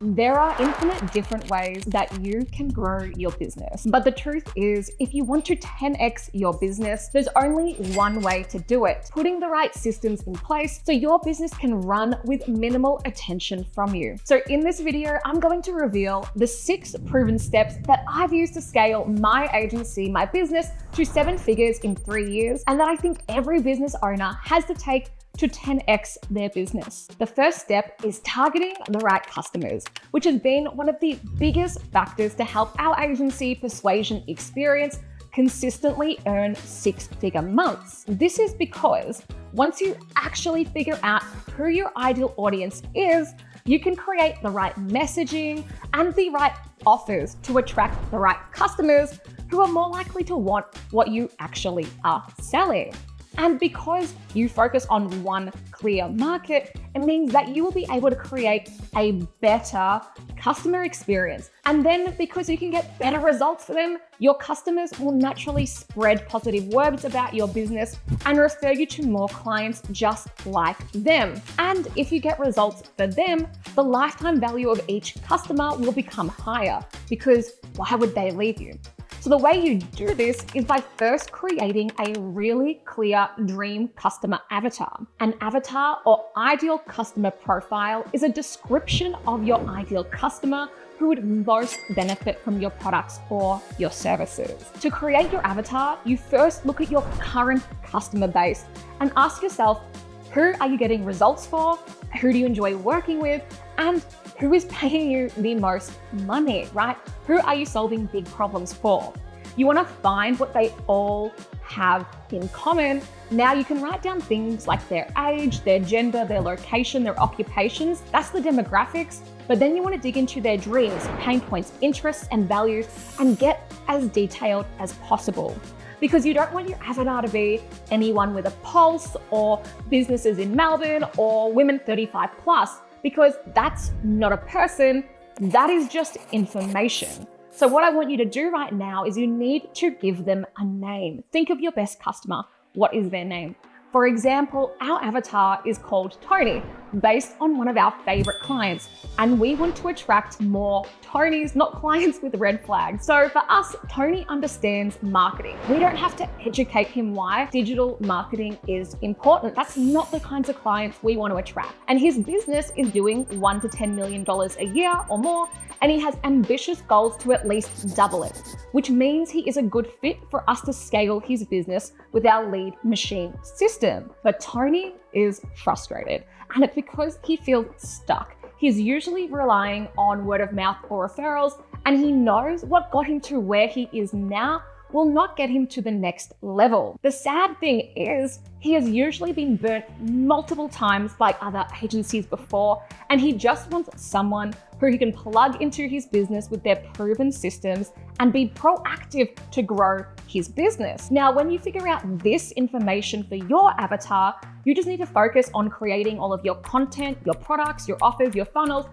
There are infinite different ways that you can grow your business. But the truth is, if you want to 10x your business, there's only one way to do it: putting the right systems in place so your business can run with minimal attention from you. So in this video, I'm going to reveal the 6 proven steps that I've used to scale my agency, my business, to 7 figures in 3 years, and that I think every business owner has to take to 10x their business. The first step is targeting the right customers, which has been one of the biggest factors to help our agency Persuasion Experience consistently earn 6-figure months. This is because once you actually figure out who your ideal audience is, you can create the right messaging and the right offers to attract the right customers who are more likely to want what you actually are selling. And because you focus on one clear market, it means that you will be able to create a better customer experience. And then because you can get better results for them, your customers will naturally spread positive words about your business and refer you to more clients just like them. And if you get results for them, the lifetime value of each customer will become higher, because why would they leave you? So the way you do this is by first creating a really clear dream customer avatar. An avatar or ideal customer profile is a description of your ideal customer who would most benefit from your products or your services. To create your avatar, you first look at your current customer base and ask yourself, who are you getting results for? Who do you enjoy working with? And who is paying you the most money, right? Who are you solving big problems for? You want to find what they all have in common. Now you can write down things like their age, their gender, their location, their occupations. That's the demographics. But then you want to dig into their dreams, pain points, interests, and values, and get as detailed as possible. Because you don't want your avatar to be anyone with a pulse, or businesses in Melbourne, or women 35 plus, because that's not a person, that is just information. So what I want you to do right now is you need to give them a name. Think of your best customer. What is their name? For example, our avatar is called Tony, based on one of our favorite clients. And we want to attract more Tonys, not clients with red flags. So for us, Tony understands marketing. We don't have to educate him why digital marketing is important. That's not the kinds of clients we want to attract. And his business is doing $1 to $10 million a year or more, and he has ambitious goals to at least double it, which means he is a good fit for us to scale his business with our lead machine system. But Tony is frustrated, and it's because he feels stuck. He's usually relying on word of mouth or referrals, and he knows what got him to where he is now will not get him to the next level. The sad thing is, he has usually been burnt multiple times by other agencies before, and he just wants someone who he can plug into his business with their proven systems and be proactive to grow his business. Now, when you figure out this information for your avatar, you just need to focus on creating all of your content, your products, your offers, your funnels,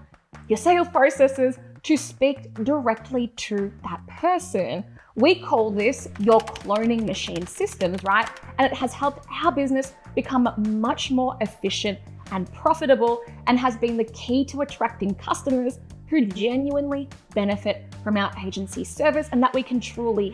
your sales processes to speak directly to that person. We call this your cloning machine systems, right? And it has helped our business become much more efficient and profitable, and has been the key to attracting customers who genuinely benefit from our agency service and that we can truly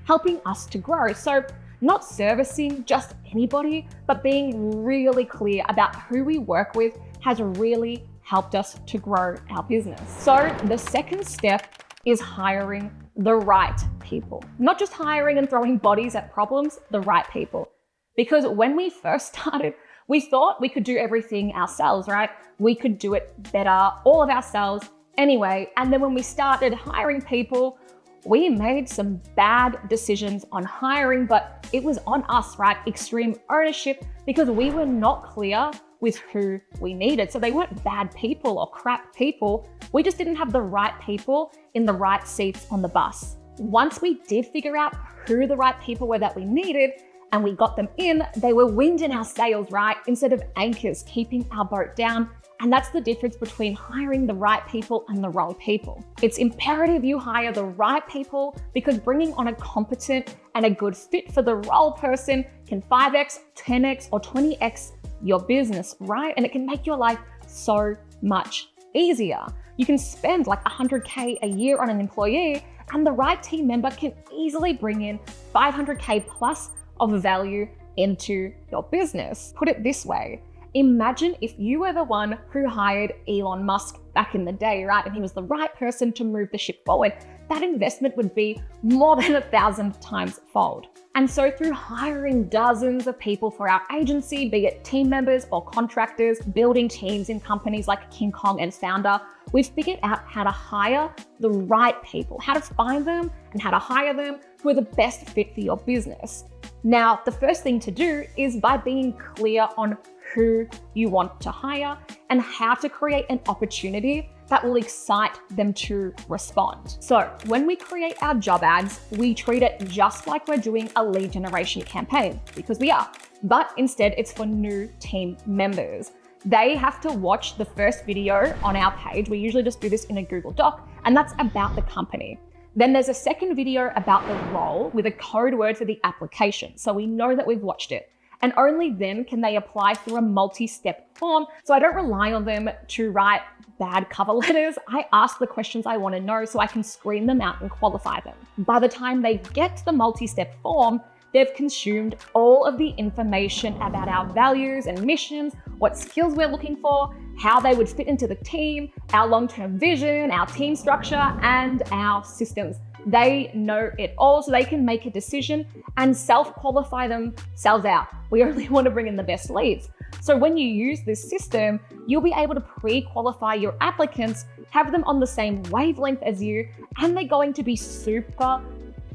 helping us to grow. So not servicing just anybody, but being really clear about who we work with has really helped us to grow our business. So the second step is hiring the right people. Not just hiring and throwing bodies at problems, the right people. Because when we first started, we thought we could do everything ourselves, right? We could do it better, all of ourselves anyway. And then when we started hiring people, we made some bad decisions on hiring, but it was on us, right? Extreme ownership, because we were not clear with who we needed. So they weren't bad people or crap people. We just didn't have the right people in the right seats on the bus. Once we did figure out who the right people were that we needed, and we got them in, they were wind in our sails, right? Instead of anchors keeping our boat down. And that's the difference between hiring the right people and the wrong people. It's imperative you hire the right people, because bringing on a competent and a good fit for the role person can 5x, 10x, or 20x your business, right? And it can make your life so much easier. You can spend like $100K a year on an employee, and the right team member can easily bring in $500K plus of value into your business. Put it this way. Imagine if you were the one who hired Elon Musk back in the day, right? And he was the right person to move the ship forward. That investment would be more than 1,000 times fold. And so through hiring dozens of people for our agency, be it team members or contractors, building teams in companies like King Kong and Foundr, we've figured out how to hire the right people, how to find them and how to hire them who are the best fit for your business. Now, the first thing to do is by being clear on who you want to hire and how to create an opportunity that will excite them to respond. So when we create our job ads, we treat it just like we're doing a lead generation campaign, because we are, but instead it's for new team members. They have to watch the first video on our page. We usually just do this in a Google Doc, and that's about the company. Then there's a second video about the role with a code word for the application, so we know that we've watched it. And only then can they apply through a multi-step form. So I don't rely on them to write bad cover letters. I ask the questions I want to know so I can screen them out and qualify them. By the time they get to the multi-step form, they've consumed all of the information about our values and missions, what skills we're looking for, how they would fit into the team, our long-term vision, our team structure, and our systems. They know it all, so they can make a decision and self-qualify themselves out. We only want to bring in the best leads. So when you use this system, you'll be able to pre-qualify your applicants, have them on the same wavelength as you, and they're going to be super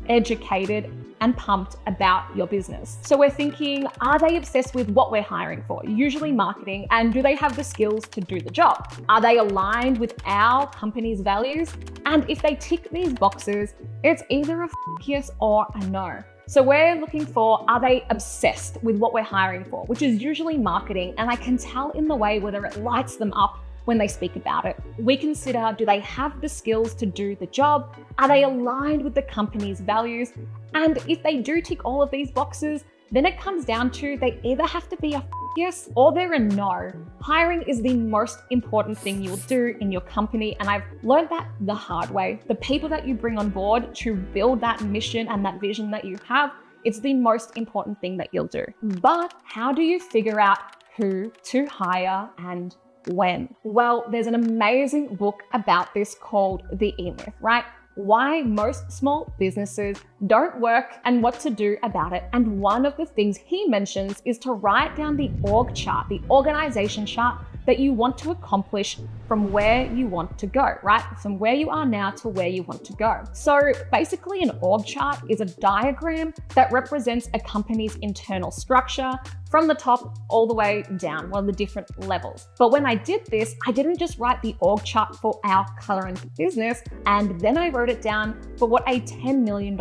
educated and pumped about your business. So we're thinking, are they obsessed with what we're hiring for? Usually marketing, and do they have the skills to do the job? Are they aligned with our company's values? And if they tick these boxes, it's either a yes or a no. So we're looking for, are they obsessed with what we're hiring for, which is usually marketing, and I can tell in the way whether it lights them up when they speak about it. We consider, do they have the skills to do the job? Are they aligned with the company's values? And if they do tick all of these boxes, then it comes down to they either have to be a yes or they're a no. Hiring is the most important thing you'll do in your company, and I've learned that the hard way. The people that you bring on board to build that mission and that vision that you have, it's the most important thing that you'll do. But how do you figure out who to hire and when? Well, there's an amazing book about this called The E-Myth, right? Why most small businesses don't work and what to do about it. And one of the things he mentions is to write down the org chart, the organization chart that you want to accomplish from where you want to go, right? From where you are now to where you want to go. So basically an org chart is a diagram that represents a company's internal structure from the top all the way down, well, the different levels. But when I did this, I didn't just write the org chart for our current business, and then I wrote it down for what a $10 million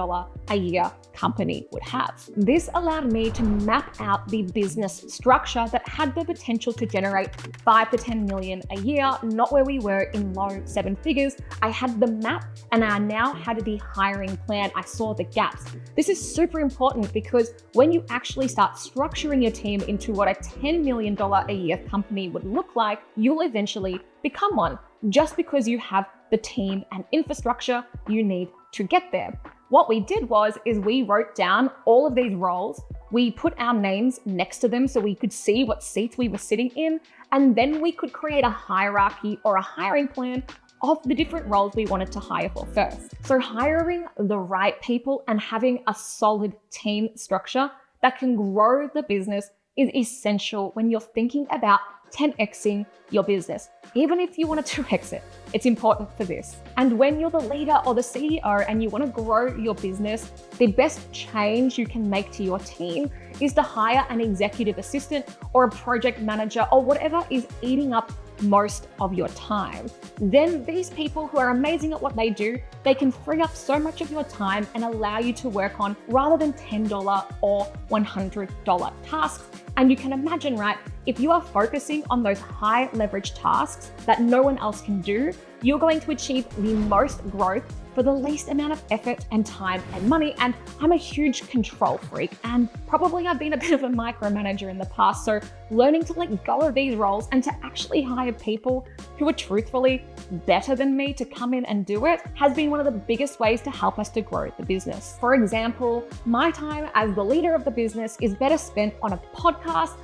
a year company would have. This allowed me to map out the business structure that had the potential to generate 5 to 10 million a year, not where we were in low 7 figures. I had the map and I now had the hiring plan. I saw the gaps. This is super important because when you actually start structuring your team into what a $10 million a year company would look like, you'll eventually become one just because you have the team and infrastructure you need to get there. What we did is we wrote down all of these roles. We put our names next to them so we could see what seats we were sitting in, and then we could create a hierarchy or a hiring plan of the different roles we wanted to hire for first. So hiring the right people and having a solid team structure that can grow the business is essential when you're thinking about 10xing your business. Even if you want to 2x it, it's important for this. And when you're the leader or the CEO and you want to grow your business, the best change you can make to your team is to hire an executive assistant or a project manager or whatever is eating up most of your time. Then these people who are amazing at what they do, they can free up so much of your time and allow you to work on rather than $10 or $100 tasks. And you can imagine, right, if you are focusing on those high leverage tasks that no one else can do, you're going to achieve the most growth for the least amount of effort and time and money. And I'm a huge control freak, and probably I've been a bit of a micromanager in the past. So learning to let go of these roles and to actually hire people who are truthfully better than me to come in and do it has been one of the biggest ways to help us to grow the business. For example, my time as the leader of the business is better spent on a podcast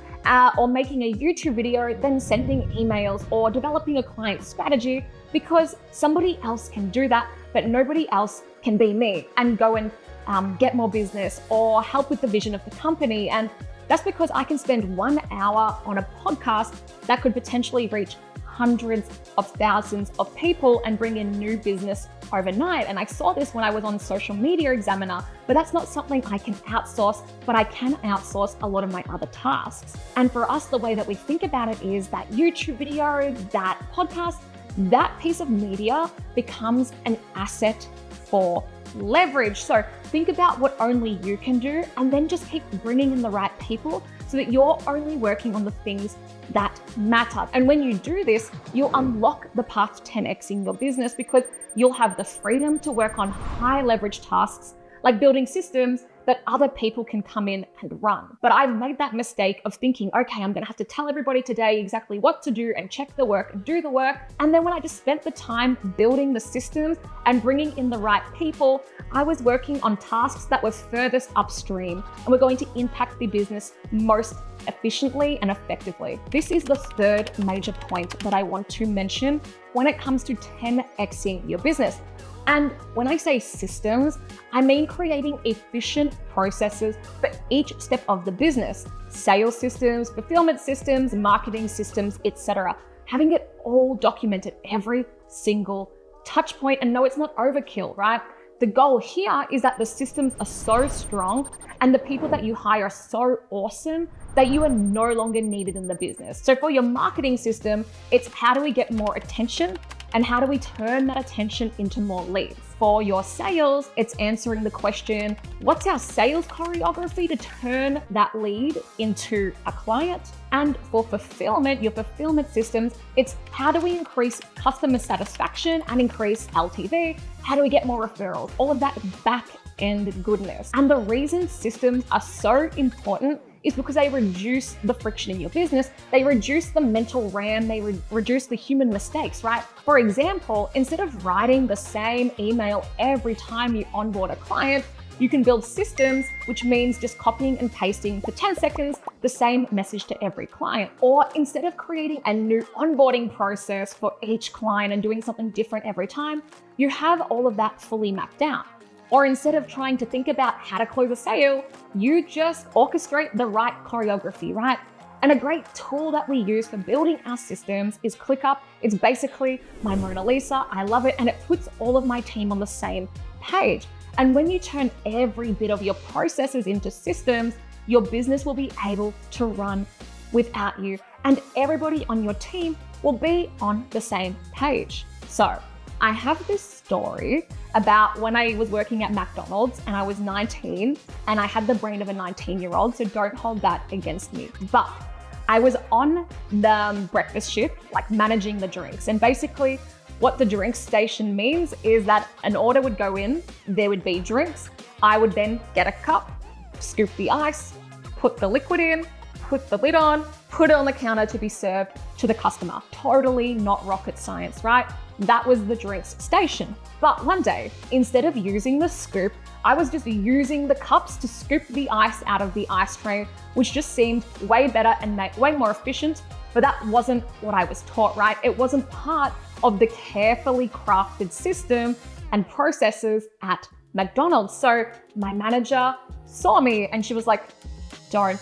or making a YouTube video than sending emails or developing a client strategy, because somebody else can do that, but nobody else can be me and go and get more business or help with the vision of the company. And that's because I can spend 1 hour on a podcast that could potentially reach hundreds of thousands of people and bring in new business overnight. And I saw this when I was on Social Media Examiner, but that's not something I can outsource, but I can outsource a lot of my other tasks. And for us, the way that we think about it is that YouTube video, that podcast, that piece of media becomes an asset for leverage. So think about what only you can do, and then just keep bringing in the right people so that you're only working on the things that matter. And when you do this, you'll unlock the path to 10xing your business, because you'll have the freedom to work on high leverage tasks like building systems that other people can come in and run. But I've made that mistake of thinking, okay, I'm gonna have to tell everybody today exactly what to do and check the work and do the work. And then when I just spent the time building the systems and bringing in the right people, I was working on tasks that were furthest upstream and were going to impact the business most efficiently and effectively. This is the third major point that I want to mention when it comes to 10xing your business. And when I say systems, I mean creating efficient processes for each step of the business: sales systems, fulfillment systems, marketing systems, etc. Having it all documented, every single touch point. And no, it's not overkill, right? The goal here is that the systems are so strong and the people that you hire are so awesome that you are no longer needed in the business. So for your marketing system, it's how do we get more attention and how do we turn that attention into more leads? For your sales, it's answering the question, what's our sales choreography to turn that lead into a client? And for fulfillment, your fulfillment systems, it's how do we increase customer satisfaction and increase LTV? How do we get more referrals? All of that back end goodness. And the reason systems are so important is because they reduce the friction in your business. They reduce the mental RAM, they reduce the human mistakes, right? For example, instead of writing the same email every time you onboard a client, you can build systems, which means just copying and pasting for 10 seconds the same message to every client. Or instead of creating a new onboarding process for each client and doing something different every time, you have all of that fully mapped out. Or instead of trying to think about how to close a sale, you just orchestrate the right choreography, right? And a great tool that we use for building our systems is ClickUp. It's basically my Mona Lisa. I love it. And it puts all of my team on the same page. And when you turn every bit of your processes into systems, your business will be able to run without you. And everybody on your team will be on the same page. So I have this story about when I was working at McDonald's and I was 19 and I had the brain of a 19-year-old, so don't hold that against me. But I was on the breakfast shift, like managing the drinks. And basically what the drink station means is that an order would go in, there would be drinks. I would then get a cup, scoop the ice, put the liquid in, put the lid on, put it on the counter to be served to the customer. Totally not rocket science, right? That was the drinks station. But one day, instead of using the scoop, I was just using the cups to scoop the ice out of the ice tray, which just seemed way better and way more efficient. But that wasn't what I was taught, right? It wasn't part of the carefully crafted system and processes at McDonald's. So my manager saw me and she was like, don't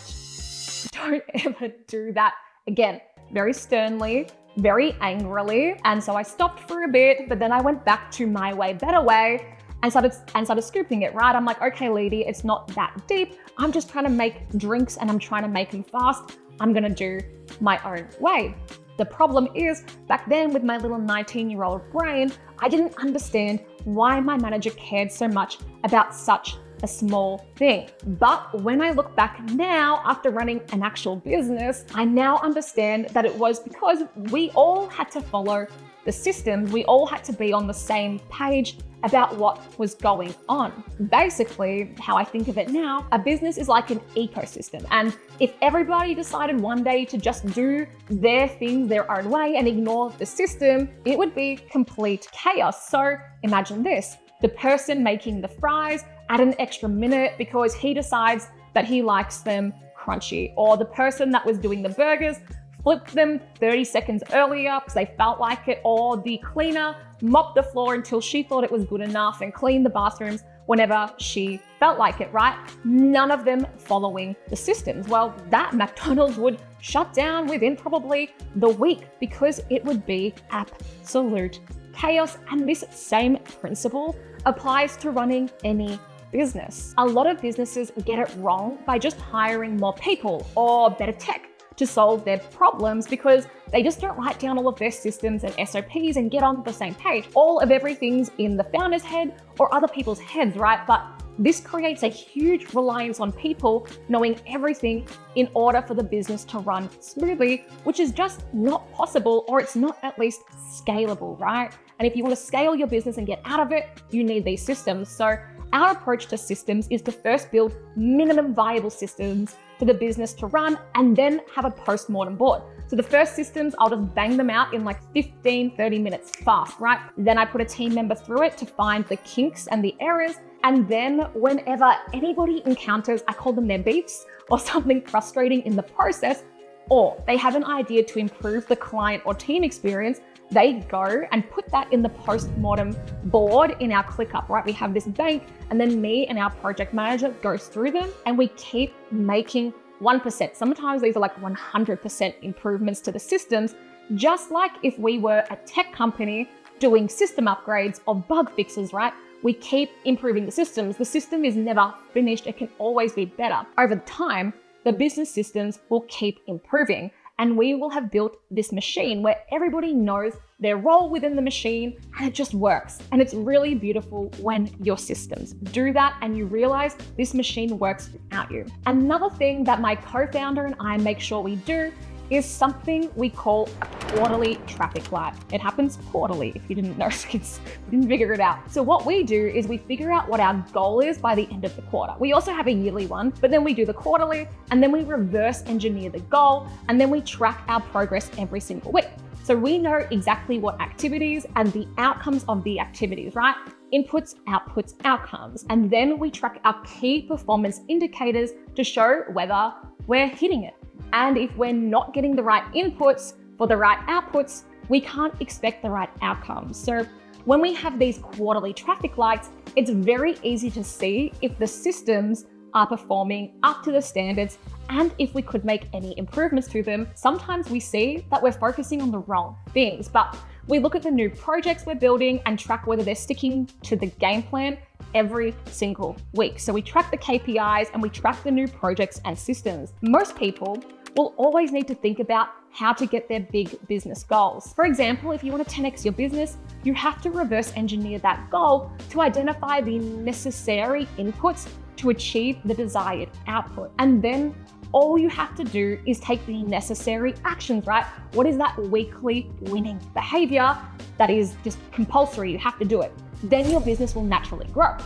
ever do that again. Very sternly, very angrily. And so I stopped for a bit, but then I went back to my way, better way and started scooping it, right? I'm like, okay, lady, it's not that deep. I'm just trying to make drinks and I'm trying to make them fast. I'm gonna do my own way. The problem is, back then with my little 19-year-old brain, I didn't understand why my manager cared so much about such a small thing. But when I look back now after running an actual business, I now understand that it was because we all had to follow the systems. We all had to be on the same page about what was going on. Basically, how I think of it now, a business is like an ecosystem. And if everybody decided one day to just do their thing their own way and ignore the system, it would be complete chaos. So imagine this, the person making the fries add an extra minute because he decides that he likes them crunchy, or the person that was doing the burgers flipped them 30 seconds earlier because they felt like it, or the cleaner mopped the floor until she thought it was good enough and cleaned the bathrooms whenever she felt like it, right? None of them following the systems. Well, that McDonald's would shut down within probably the week because it would be absolute chaos. And this same principle applies to running any business. A lot of businesses get it wrong by just hiring more people or better tech to solve their problems because they just don't write down all of their systems and SOPs and get on the same page. All of everything's in the founder's head or other people's heads, right? But this creates a huge reliance on people knowing everything in order for the business to run smoothly, which is just not possible, or it's not at least scalable, right? And if you want to scale your business and get out of it, you need these systems. So our approach to systems is to first build minimum viable systems for the business to run and then have a post-mortem board. So the first systems, I'll just bang them out in like 15, 30 minutes fast, right? Then I put a team member through it to find the kinks and the errors. And then whenever anybody encounters, I call them their beefs or something frustrating in the process, or they have an idea to improve the client or team experience, they go and put that in the post-mortem board in our ClickUp, right? We have this bank, and then me and our project manager goes through them and we keep making 1%. Sometimes these are like 100% improvements to the systems, just like if we were a tech company doing system upgrades or bug fixes, right? We keep improving the systems. The system is never finished. It can always be better. Over time, the business systems will keep improving. And we will have built this machine where everybody knows their role within the machine and it just works. And it's really beautiful when your systems do that and you realize this machine works without you. Another thing that my co-founder and I make sure we do is something we call a quarterly traffic light. It happens quarterly, if you didn't know, kids didn't figure it out. So what we do is we figure out what our goal is by the end of the quarter. We also have a yearly one, but then we do the quarterly and then we reverse engineer the goal and then we track our progress every single week. So we know exactly what activities and the outcomes of the activities, right? Inputs, outputs, outcomes. And then we track our key performance indicators to show whether we're hitting it. And if we're not getting the right inputs for the right outputs, we can't expect the right outcomes. So when we have these quarterly traffic lights, it's very easy to see if the systems are performing up to the standards and if we could make any improvements to them. Sometimes we see that we're focusing on the wrong things, but we look at the new projects we're building and track whether they're sticking to the game plan every single week. So we track the KPIs and we track the new projects and systems. Most people will always need to think about how to get their big business goals. For example, if you want to 10x your business, you have to reverse engineer that goal to identify the necessary inputs to achieve the desired output. And then all you have to do is take the necessary actions, right? What is that weekly winning behavior that is just compulsory? You have to do it. Then your business will naturally grow.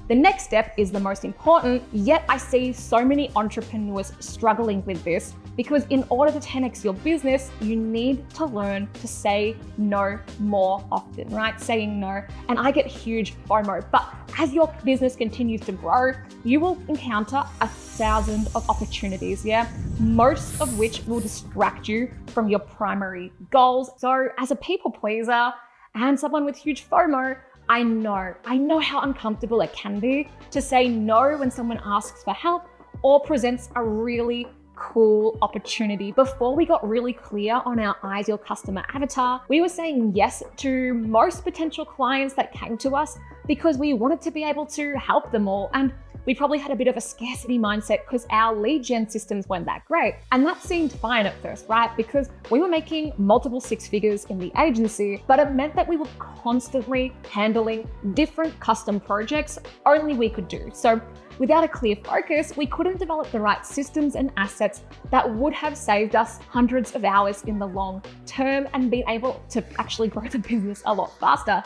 The next step is the most important, yet I see so many entrepreneurs struggling with this because in order to 10x your business, you need to learn to say no more often, right? Saying no. And I get huge FOMO, but as your business continues to grow, you will encounter 1,000 of opportunities, yeah? Most of which will distract you from your primary goals. So as a people pleaser and someone with huge FOMO, I know how uncomfortable it can be to say no when someone asks for help or presents a really cool opportunity. Before we got really clear on our ideal customer avatar, we were saying yes to most potential clients that came to us because we wanted to be able to help them all. And we probably had a bit of a scarcity mindset because our lead gen systems weren't that great. And that seemed fine at first, right? Because we were making multiple six figures in the agency, but it meant that we were constantly handling different custom projects only we could do. So Without a clear focus, we couldn't develop the right systems and assets that would have saved us hundreds of hours in the long term and been able to actually grow the business a lot faster.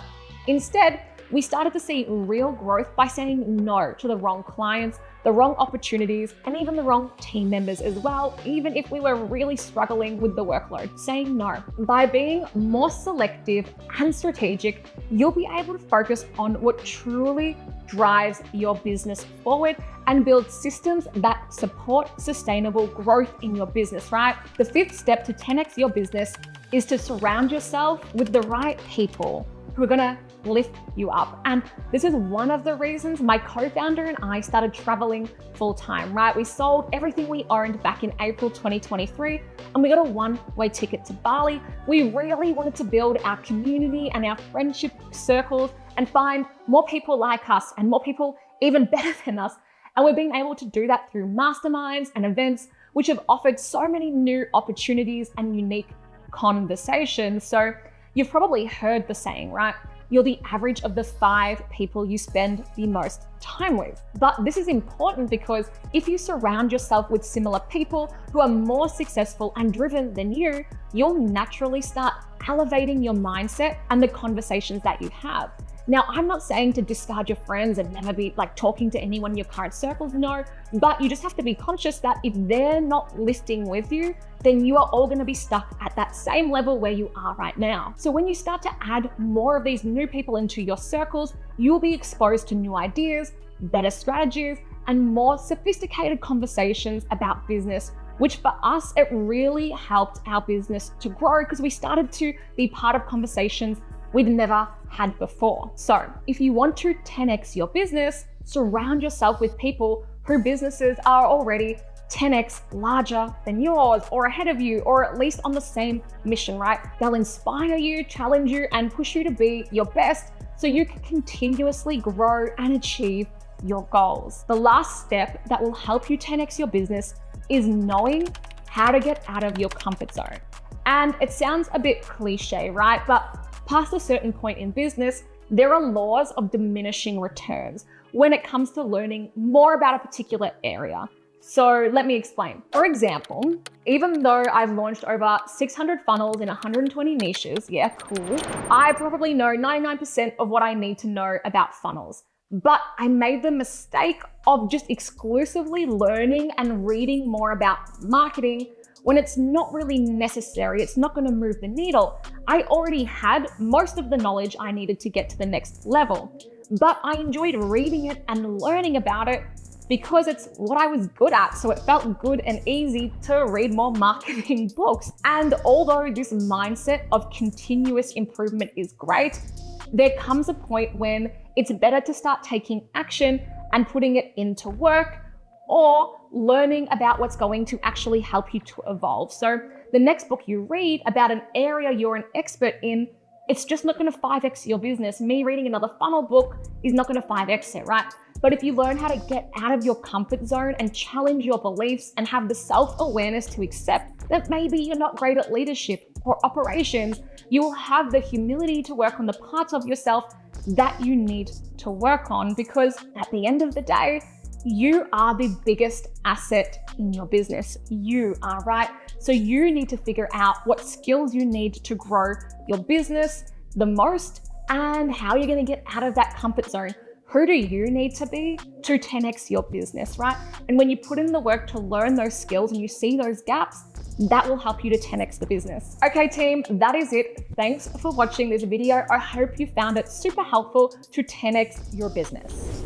Instead, we started to see real growth by saying no to the wrong clients, the wrong opportunities, and even the wrong team members as well, even if we were really struggling with the workload. Saying no. By being more selective and strategic, you'll be able to focus on what truly drives your business forward and build systems that support sustainable growth in your business, right? The fifth step to 10x your business is to surround yourself with the right people who are gonna lift you up. And this is one of the reasons my co-founder and I started traveling full-time, right? We sold everything we owned back in April 2023, and we got a one-way ticket to Bali. We really wanted to build our community and our friendship circles and find more people like us and more people even better than us. And we've been able to do that through masterminds and events, which have offered so many new opportunities and unique conversations. So you've probably heard the saying, right? You're the average of the 5 people you spend the most time with. But this is important because if you surround yourself with similar people who are more successful and driven than you, you'll naturally start elevating your mindset and the conversations that you have. Now, I'm not saying to discard your friends and never be talking to anyone in your current circles, no, but you just have to be conscious that if they're not lifting with you, then you are all gonna be stuck at that same level where you are right now. So when you start to add more of these new people into your circles, you'll be exposed to new ideas, better strategies, and more sophisticated conversations about business, which for us, it really helped our business to grow because we started to be part of conversations we'd never had before. So if you want to 10x your business, surround yourself with people whose businesses are already 10x larger than yours or ahead of you, or at least on the same mission, right? They'll inspire you, challenge you, and push you to be your best so you can continuously grow and achieve your goals. The last step that will help you 10x your business is knowing how to get out of your comfort zone. And it sounds a bit cliche, right? But past a certain point in business, there are laws of diminishing returns when it comes to learning more about a particular area. So let me explain. For example, even though I've launched over 600 funnels in 120 niches, yeah, cool, I probably know 99% of what I need to know about funnels. But I made the mistake of just exclusively learning and reading more about marketing when it's not really necessary. It's not going to move the needle. I already had most of the knowledge I needed to get to the next level, but I enjoyed reading it and learning about it because it's what I was good at. So it felt good and easy to read more marketing books. And although this mindset of continuous improvement is great, there comes a point when it's better to start taking action and putting it into work, or learning about what's going to actually help you to evolve. So the next book you read about an area you're an expert in, it's just not gonna 5x your business. Me reading another funnel book is not gonna 5x it, right? But if you learn how to get out of your comfort zone and challenge your beliefs and have the self-awareness to accept that maybe you're not great at leadership or operations, you will have the humility to work on the parts of yourself that you need to work on, because at the end of the day, you are the biggest asset in your business. You are, right? So you need to figure out what skills you need to grow your business the most and how you're going to get out of that comfort zone. Who do you need to be to 10x your business, right? And when you put in the work to learn those skills and you see those gaps, that will help you to 10x the business. Okay, team, that is it. Thanks for watching this video. I hope you found it super helpful to 10x your business.